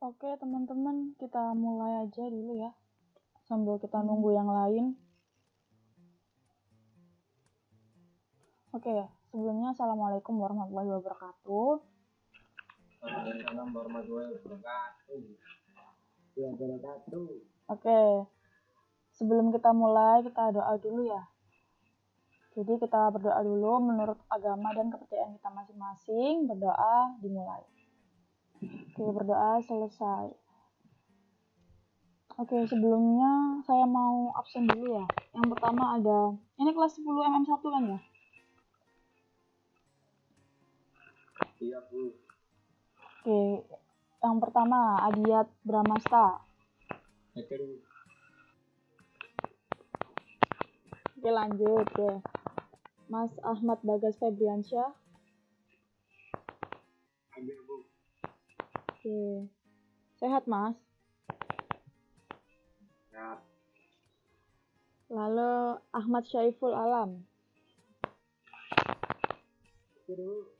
Oke teman-teman, kita mulai aja dulu ya, sambil kita nunggu yang lain. Oke, sebelumnya Assalamualaikum warahmatullahi wabarakatuh. Waalaikumsalam warahmatullahi wabarakatuh. Oke, sebelum kita mulai, kita doa dulu ya. Jadi kita berdoa dulu menurut agama dan kepercayaan kita masing-masing. Berdoa, dimulai. Oke, berdoa selesai. Oke, sebelumnya saya mau absen dulu ya. Yang pertama ada, ini kelas 10 MM1 kan ya? Iya, Bu. Oke, yang pertama Adiat Bramasta. Oke, lanjut ya. Mas Ahmad Bagas Febriansyah. Ambil, Bu. Oke. Sehat, Mas? Sehat. Lalu Ahmad Syaiful Alam. Bu.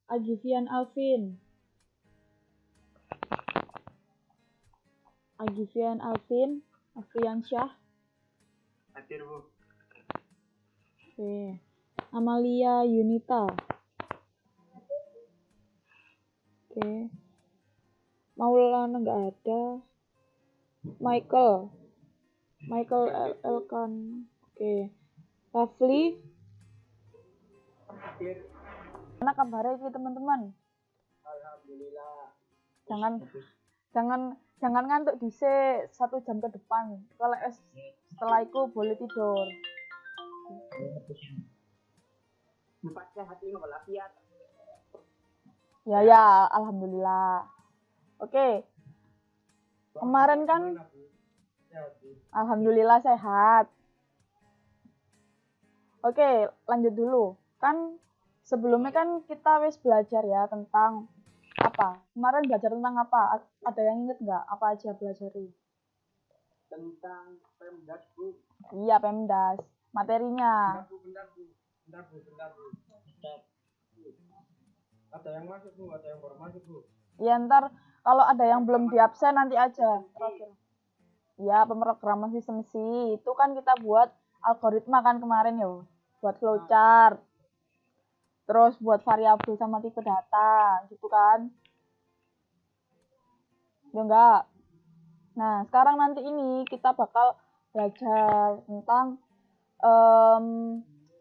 Agivian Alvin. Agivian Alvin Afriansyah. Hadir, Bu. Oke. Amalia Yunita. Oke. Maulana nggak ada. Michael Elkan. Oke. Rafli. Hadir. Mana kabarnya sih teman-teman? Alhamdulillah. Jangan ngantuk dhisik 1 jam ke depan. Kalau setelah itu boleh tidur. 4 sehat 5 walafiat. Ya, alhamdulillah. Oke. Kemarin kan alhamdulillah sehat. Oke, lanjut dulu. Kan sebelumnya kan kita wis belajar ya tentang apa? Kemarin belajar tentang apa? Ada yang inget nggak? Apa aja pelajari? Tentang Pemdas, Bu. Iya, Pemdas. Materinya. Bentar, Bu. Ada yang masuk, Bu. Ada yang baru masuk, Bu. Ya, ntar kalau ada yang belum diabsen nanti aja. Terakhir. Ya, pemrograman sistem C. Itu kan kita buat algoritma kan kemarin ya. Buat flowchart. Terus buat variabel sama tipe data. Gitu kan. Ya enggak? Nah, sekarang nanti ini kita bakal belajar tentang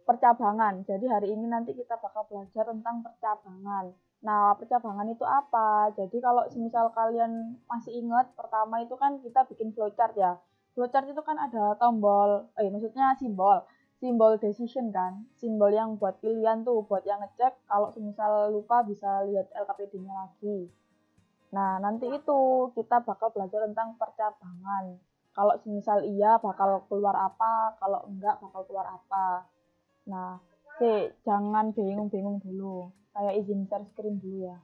percabangan. Jadi hari ini nanti kita bakal belajar tentang percabangan. Nah, percabangan itu apa? Jadi kalau misal kalian masih ingat, pertama itu kan kita bikin flowchart ya. Flowchart itu kan ada tombol, maksudnya simbol decision kan. Simbol yang buat pilihan tuh, buat yang ngecek kalau misal lupa bisa lihat LKPD-nya lagi. Nah, nanti itu kita bakal belajar tentang percabangan. Kalau misal iya bakal keluar apa, kalau enggak bakal keluar apa. Nah, jangan bingung-bingung dulu. Saya izin share screen dulu ya.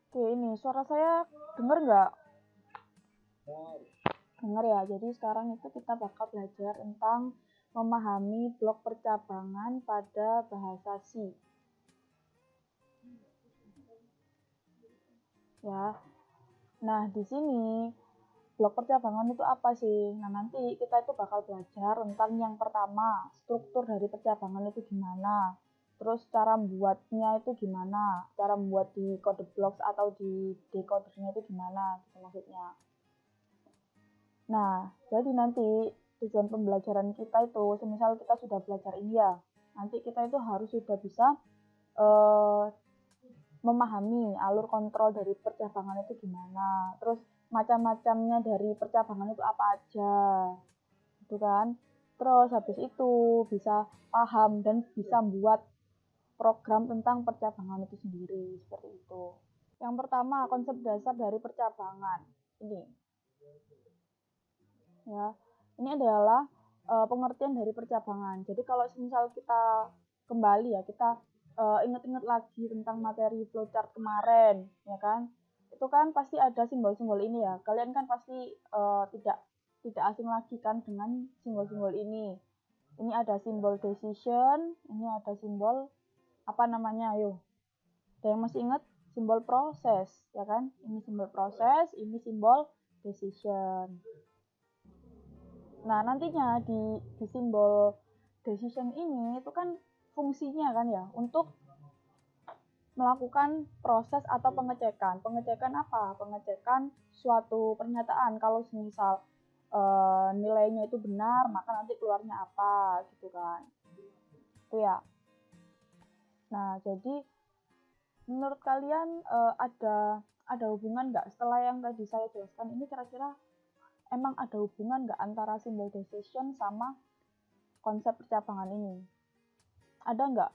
Oke, ini suara saya dengar nggak? Dengar ya. Jadi sekarang itu kita bakal belajar tentang memahami blok percabangan pada bahasa C. Ya. Nah, di sini blok percabangan itu apa sih? Nah, nanti kita itu bakal belajar tentang yang pertama, struktur dari percabangan itu gimana. Terus cara membuatnya itu gimana, cara membuat di kode blocks atau di decodernya itu gimana, gitu maksudnya. Nah, jadi nanti tujuan pembelajaran kita itu, semisal kita sudah belajar ini ya, nanti kita itu harus sudah bisa memahami alur kontrol dari percabangan itu gimana, terus macam-macamnya dari percabangan itu apa aja, gitu kan. Terus habis itu bisa paham dan bisa buat program tentang percabangan itu sendiri, seperti itu. Yang pertama, konsep dasar dari percabangan. Ini. Ya. Ini adalah pengertian dari percabangan. Jadi kalau misal kita kembali ya, kita ingat-ingat lagi tentang materi flowchart kemarin, ya kan? itu kan pasti ada simbol-simbol ini ya. Kalian kan pasti tidak asing lagi kan dengan simbol-simbol ini. Ini ada simbol decision, ini ada simbol apa namanya, ayo. Ada yang masih ingat? Simbol proses, ya kan? Ini simbol proses, ini simbol decision. Nah, nantinya di simbol decision ini itu kan fungsinya kan ya untuk melakukan proses atau pengecekan. Pengecekan apa? Pengecekan suatu pernyataan. Kalau misal nilainya itu benar, maka nanti keluarnya apa gitu kan. Itu ya. Nah, jadi menurut kalian ada hubungan nggak setelah yang tadi saya jelaskan ini, kira-kira emang ada hubungan nggak antara simbol decision sama konsep percabangan ini? Ada nggak,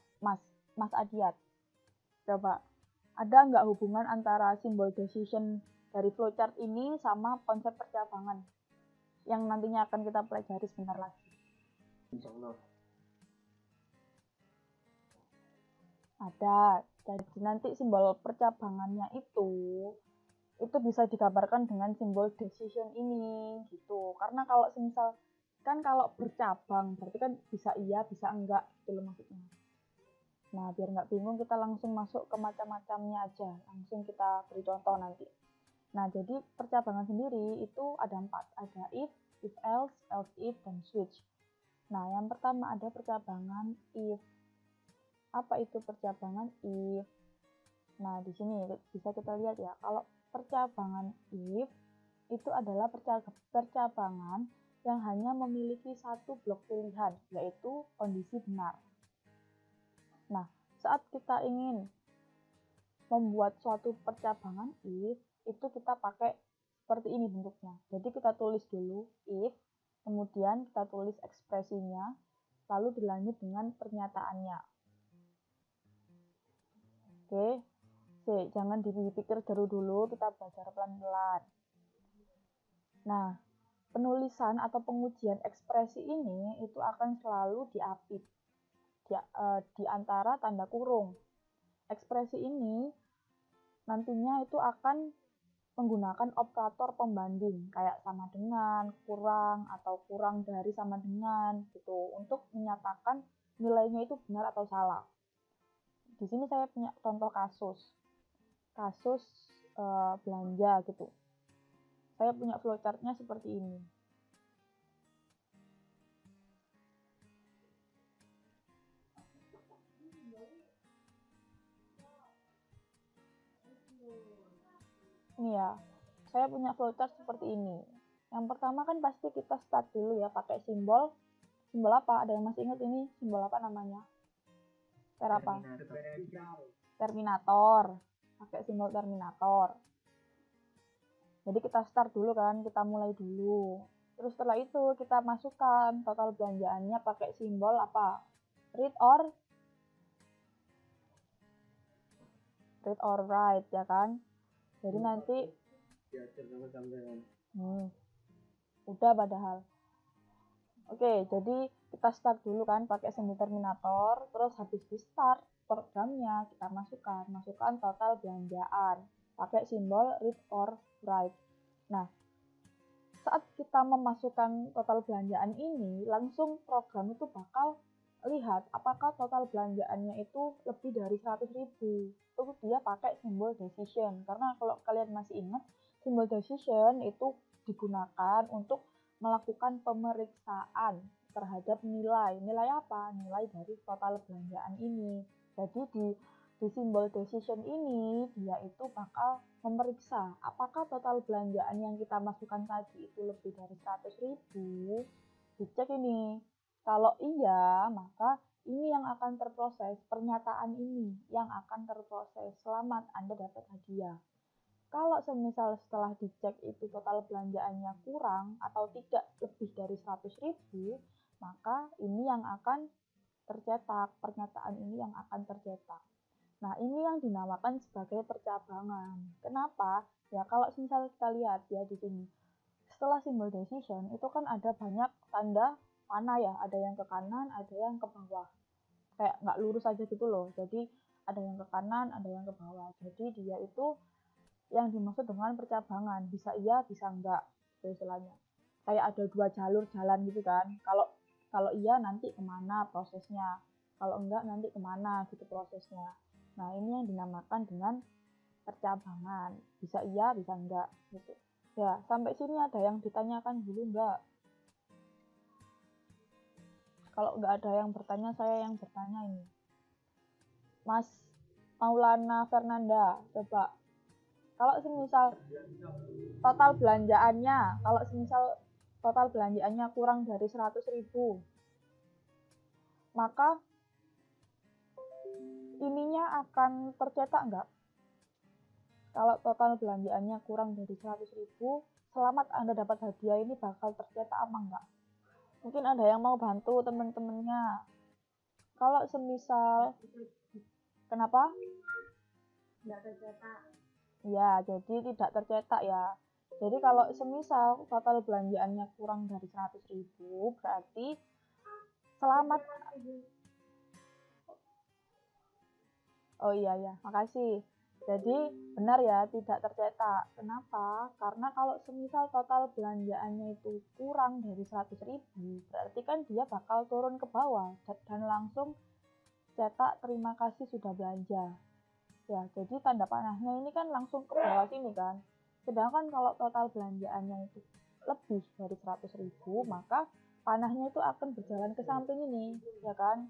Mas Adiat? Coba, ada nggak hubungan antara simbol decision dari flowchart ini sama konsep percabangan yang nantinya akan kita pelajari sebentar lagi? Insya Allah. Ada. Jadi nanti simbol percabangannya itu bisa digambarkan dengan simbol decision ini gitu. Karena kalau semisal kan kalau bercabang berarti kan bisa iya bisa enggak gitu loh maksudnya. Nah, biar nggak bingung kita langsung masuk ke macam-macamnya aja. Langsung kita beri contoh nanti. Nah, jadi percabangan sendiri itu ada 4. Ada if else, else if, dan switch. Nah, yang pertama ada percabangan if. Apa itu percabangan if? Nah, di sini bisa kita lihat ya, kalau percabangan if itu adalah percabangan yang hanya memiliki satu blok pilihan, yaitu kondisi benar. Nah, saat kita ingin membuat suatu percabangan if, itu kita pakai seperti ini bentuknya. Jadi kita tulis dulu if, kemudian kita tulis ekspresinya, lalu dilanjut dengan pernyataannya. Oke, jangan dipikir dulu, kita belajar pelan-pelan. Nah, penulisan atau pengujian ekspresi ini itu akan selalu diapit di antara tanda kurung. Ekspresi ini nantinya itu akan menggunakan operator pembanding kayak sama dengan, kurang, atau kurang dari sama dengan gitu untuk menyatakan nilainya itu benar atau salah. Di sini saya punya contoh kasus belanja gitu. Saya punya flowchartnya seperti ini. Ini ya, saya punya flowchart seperti ini. Yang pertama kan pasti kita start dulu ya pakai simbol apa? Ada yang masih ingat ini simbol apa namanya? Apa? Terminator. Pakai simbol terminator. Jadi kita start dulu kan, kita mulai dulu. Terus setelah itu kita masukkan total belanjaannya pakai simbol apa? Read or write ya kan? Jadi nanti udah padahal. Oke, jadi kita start dulu kan pakai simbol terminator, terus habis di start programnya kita masukkan total belanjaan pakai simbol read or write. Nah, saat kita memasukkan total belanjaan ini, langsung program itu bakal lihat apakah total belanjaannya itu lebih dari 100.000. Terus dia pakai simbol decision. Karena kalau kalian masih ingat, simbol decision itu digunakan untuk melakukan pemeriksaan terhadap nilai. Nilai apa? Nilai dari total belanjaan ini. Jadi di simbol decision ini dia itu bakal memeriksa apakah total belanjaan yang kita masukkan tadi itu lebih dari 100.000. Dicek ini. Kalau iya, maka ini yang akan terproses, pernyataan ini yang akan terproses. Selamat, Anda dapat hadiah. Kalau semisal setelah dicek itu total belanjaannya kurang atau tidak lebih dari 100.000, maka ini yang akan tercetak, pernyataan ini yang akan tercetak. Nah, ini yang dinamakan sebagai percabangan. Kenapa? Ya, kalau misal kita lihat ya di sini. Setelah simbol decision, itu kan ada banyak tanda panah ya. Ada yang ke kanan, ada yang ke bawah. Kayak nggak lurus aja gitu loh. Jadi, ada yang ke kanan, ada yang ke bawah. Jadi, dia itu yang dimaksud dengan percabangan. Bisa iya, bisa enggak, itu istilahnya. Kayak ada 2 jalur jalan gitu kan. Kalau iya nanti kemana prosesnya, kalau enggak nanti kemana gitu prosesnya. Nah, ini yang dinamakan dengan percabangan. Bisa iya, bisa enggak gitu. Ya, sampai sini ada yang ditanyakan dulu enggak? Kalau enggak ada yang bertanya, saya yang bertanya ini. Mas Maulana Fernanda, coba. Kalau semisal total belanjaannya kurang dari 100.000, maka ininya akan tercetak enggak? Kalau total belanjaannya kurang dari 100.000, selamat Anda dapat hadiah ini bakal tercetak apa enggak? Mungkin ada yang mau bantu teman-temannya. Kalau semisal, kenapa? Tidak tercetak. Ya, jadi tidak tercetak ya. Jadi kalau semisal total belanjaannya kurang dari 100.000, berarti selamat. Oh iya ya, makasih. Jadi benar ya, tidak tercetak. Kenapa? Karena kalau semisal total belanjaannya itu kurang dari 100.000, berarti kan dia bakal turun ke bawah dan langsung cetak terima kasih sudah belanja. Ya, jadi tanda panahnya ini kan langsung ke bawah sini kan. Sedangkan kalau total belanjaannya itu lebih dari 100.000, maka panahnya itu akan berjalan ke samping ini, ya kan?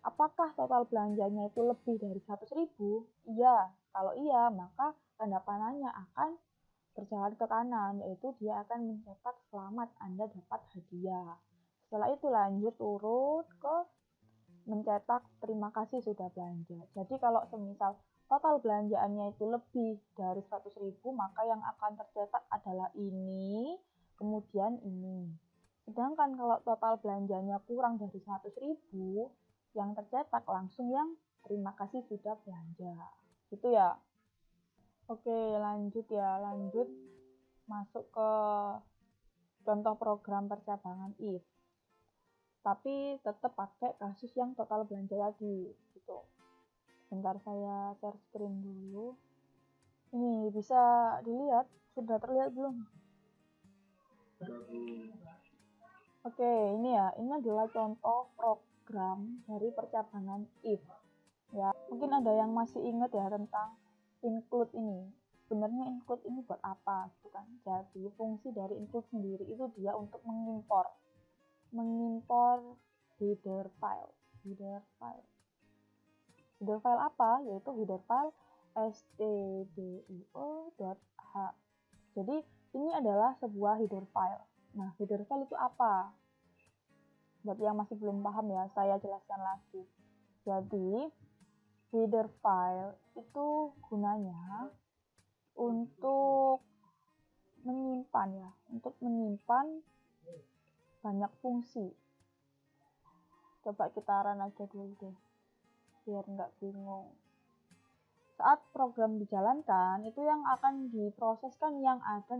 Apakah total belanjanya itu lebih dari 100.000? Iya. Kalau iya, maka tanda panahnya akan berjalan ke kanan, yaitu dia akan mencetak selamat Anda dapat hadiah. Setelah itu lanjut turun ke mencetak terima kasih sudah belanja. Jadi kalau semisal total belanjaannya itu lebih dari 100.000, maka yang akan tercetak adalah ini, kemudian ini. Sedangkan kalau total belanjanya kurang dari 100.000, yang tercetak langsung yang terima kasih sudah belanja. Gitu ya. Oke, lanjut ya. Lanjut masuk ke contoh program percabangan if. Tapi tetap pakai kasus yang total belanja tadi gitu. Bentar saya share screen dulu. Ini bisa dilihat, sudah terlihat belum? Oke, ini ya, ini adalah contoh program dari percabangan if. Ya, mungkin ada yang masih ingat ya tentang include ini. Sebenarnya include ini buat apa gitu kan? Jadi fungsi dari include sendiri itu dia untuk mengimpor header file. Header file apa? Yaitu header file stdio.h. Jadi ini adalah sebuah header file. Nah, header file itu apa? Buat yang masih belum paham ya, saya jelaskan lagi. Jadi header file itu gunanya untuk menyimpan banyak fungsi. Coba kita run aja dulu deh, biar nggak bingung. Saat program dijalankan, itu yang akan diproseskan yang ada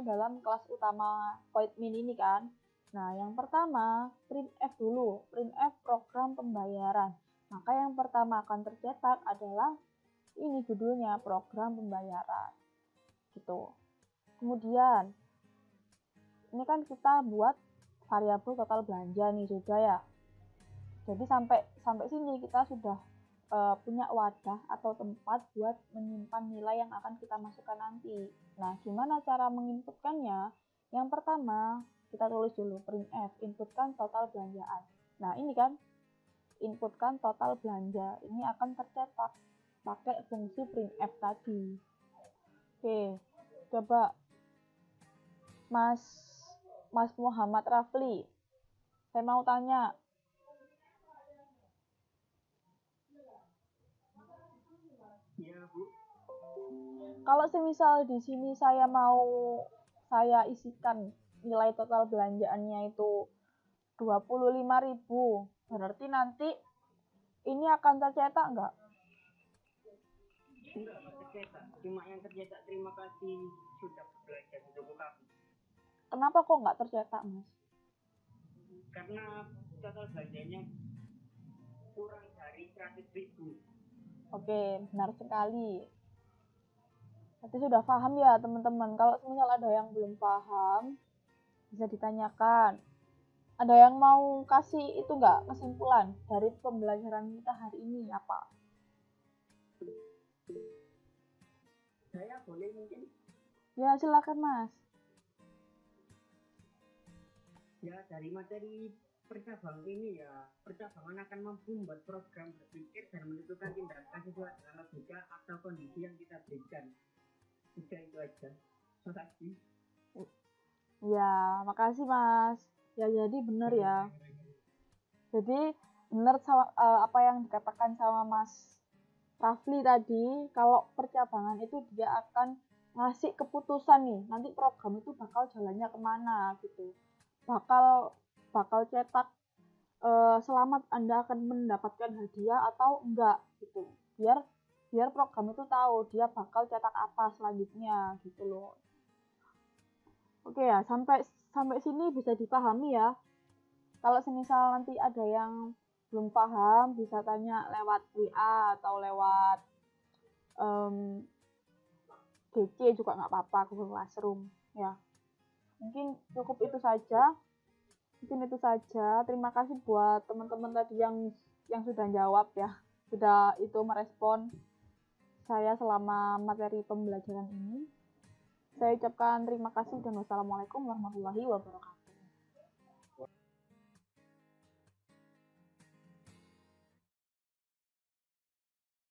dalam kelas utama Voidmin ini kan. Nah, yang pertama printf dulu, printf program pembayaran. Maka yang pertama akan tercetak adalah ini judulnya program pembayaran. Gitu. Kemudian ini kan kita buat variabel total belanja nih juga ya. Jadi sampai sini kita sudah punya wadah atau tempat buat menyimpan nilai yang akan kita masukkan nanti. Nah, gimana cara menginputkannya? Yang pertama, kita tulis dulu printf, inputkan total belanjaan. Nah, ini kan inputkan total belanja. Ini akan tercetak pakai fungsi printf tadi. Oke, coba Mas Muhammad Rafli, saya mau tanya, Iya, Bu. kalau semisal di sini saya isikan nilai total belanjaannya itu 25.000, berarti nanti ini akan tercetak nggak? Enggak tercetak. Cuma yang tercetak terima kasih sudah belanja sudah buka. Kenapa kok nggak tercetak, Mas? Karena total belanjanya kurang dari 100.000. Oke, benar sekali. Berarti sudah paham ya teman-teman. Kalau misal ada yang belum paham, bisa ditanyakan. Ada yang mau kasih itu nggak kesimpulan dari pembelajaran kita hari ini apa? Saya boleh mungkin? Ya silakan Mas. Ya, dari materi percabangan ini ya, percabangan akan mampu membuat program berpikir dan menentukan tindakan sesuai dengan logika atau kondisi yang kita berikan. Udah itu aja. Terima kasih. Ya, makasih Mas. Ya jadi benar ya. Jadi benar apa yang dikatakan sama Mas Rafli tadi, kalau percabangan itu dia akan ngasih keputusan nih, nanti program itu bakal jalannya kemana gitu. Bakal cetak selamat Anda akan mendapatkan hadiah atau enggak gitu. Biar program itu tahu dia bakal cetak apa selanjutnya gitu loh. Oke ya, sampai sini bisa dipahami ya. Kalau semisal nanti ada yang belum paham, bisa tanya lewat WA atau lewat GC juga nggak apa-apa, Google Classroom ya. Mungkin cukup itu saja. Terima kasih buat teman-teman tadi yang sudah jawab ya, sudah itu merespon saya selama materi pembelajaran ini. Saya ucapkan terima kasih dan wassalamualaikum warahmatullahi wabarakatuh.